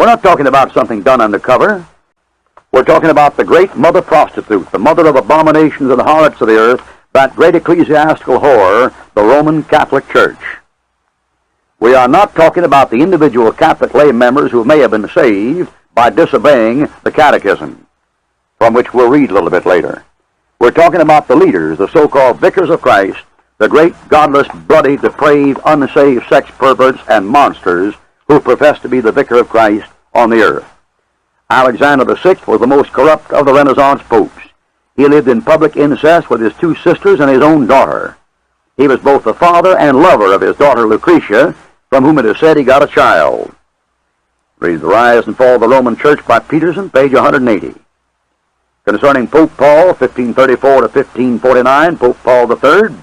We're not talking about something done undercover. We're talking about the great mother prostitute, the mother of abominations and harlots of the earth, that great ecclesiastical whore, the Roman Catholic Church. We are not talking about the individual Catholic lay members who may have been saved by disobeying the catechism, from which we'll read a little bit later. We're talking about the leaders, the so-called vicars of Christ, the great godless, bloody, depraved, unsaved sex perverts and monsters who profess to be the vicar of Christ on the earth. Alexander VI was the most corrupt of the Renaissance popes. He lived in public incest with his two sisters and his own daughter. He was both the father and lover of his daughter Lucretia, from whom it is said he got a child. Read The Rise and Fall of the Roman Church by Peterson, page 180. Concerning Pope Paul, 1534 to 1549, Pope Paul III,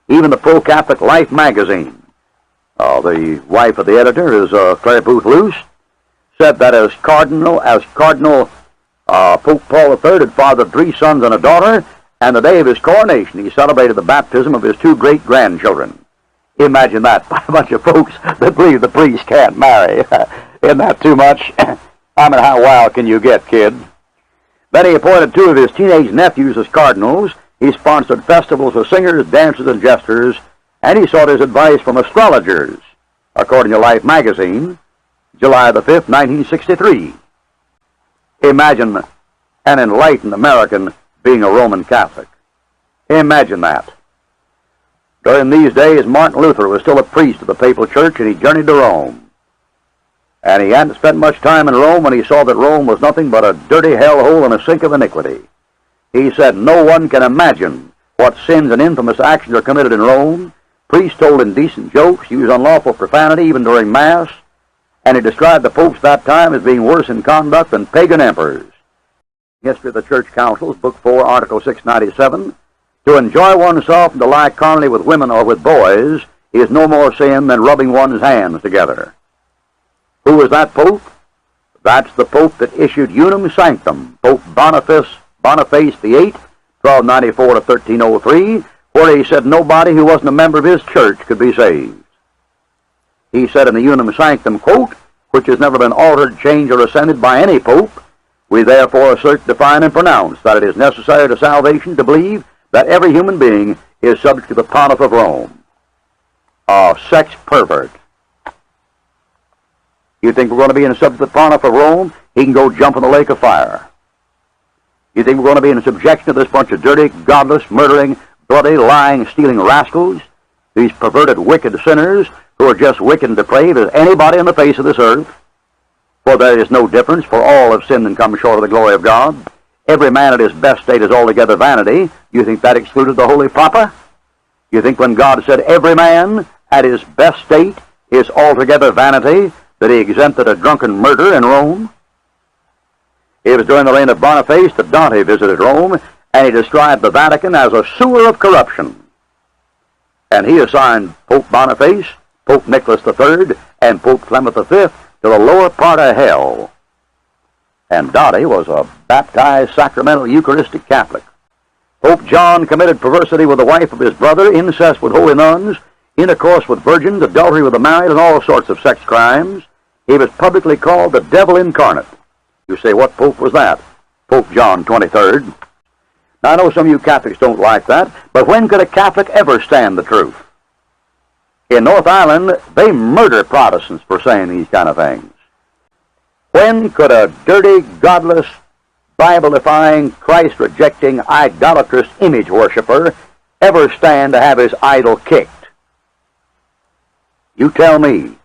even the pro-Catholic Life magazine, the wife of the editor is Claire Booth Luce, said that as Cardinal Pope Paul III had fathered 3 sons and a daughter, and the day of his coronation he celebrated the baptism of his 2 great-grandchildren. Imagine that, by a bunch of folks that believe the priest can't marry. Isn't that too much? I mean, how wild can you get, kid? Then he appointed 2 of his teenage nephews as cardinals. He sponsored festivals of singers, dancers, and jesters, and he sought his advice from astrologers, according to Life magazine, July the 5th, 1963. Imagine an enlightened American being a Roman Catholic. Imagine that. During these days, Martin Luther was still a priest of the Papal Church, and he journeyed to Rome. And he hadn't spent much time in Rome when he saw that Rome was nothing but a dirty hellhole and a sink of iniquity. He said, no one can imagine what sins and infamous actions are committed in Rome. Priests told indecent jokes, used unlawful profanity even during Mass, and he described the popes that time as being worse in conduct than pagan emperors. History of the Church Councils, Book 4, Article 697, to enjoy oneself and to lie carnally with women or with boys is no more sin than rubbing one's hands together. Who was that pope? That's the pope that issued Unum Sanctum, Pope Boniface VIII, 1294 to 1303, where he said nobody who wasn't a member of his church could be saved. He said in the Unum Sanctum, quote, which has never been altered, changed, or ascended by any pope, we therefore assert, define, and pronounce that it is necessary to salvation to believe that every human being is subject to the pontiff of Rome. A sex pervert. You think we're going to be in subject to the pontiff of Rome? He can go jump in the lake of fire. You think we're going to be in subjection to this bunch of dirty, godless, murdering, bloody, lying, stealing rascals? These perverted, wicked sinners who are just wicked and depraved as anybody on the face of this earth? For there is no difference, for all have sinned and come short of the glory of God. Every man at his best state is altogether vanity. You think that excluded the Holy Papa? You think when God said every man at his best state is altogether vanity, that he exempted a drunken murder in Rome? It was during the reign of Boniface that Dante visited Rome, and he described the Vatican as a sewer of corruption. And he assigned Pope Boniface, Pope Nicholas III, and Pope Clement V to the lower part of hell. And Dante was a baptized, sacramental, Eucharistic Catholic. Pope John committed perversity with the wife of his brother, incest with holy nuns, intercourse with virgins, adultery with the married, and all sorts of sex crimes. He was publicly called the devil incarnate. You say, what pope was that? Pope John 23rd. Now, I know some of you Catholics don't like that, but when could a Catholic ever stand the truth? In North Ireland, they murder Protestants for saying these kind of things. When could a dirty, godless, Bible-defying, Christ-rejecting, idolatrous image worshiper ever stand to have his idol kicked? You tell me.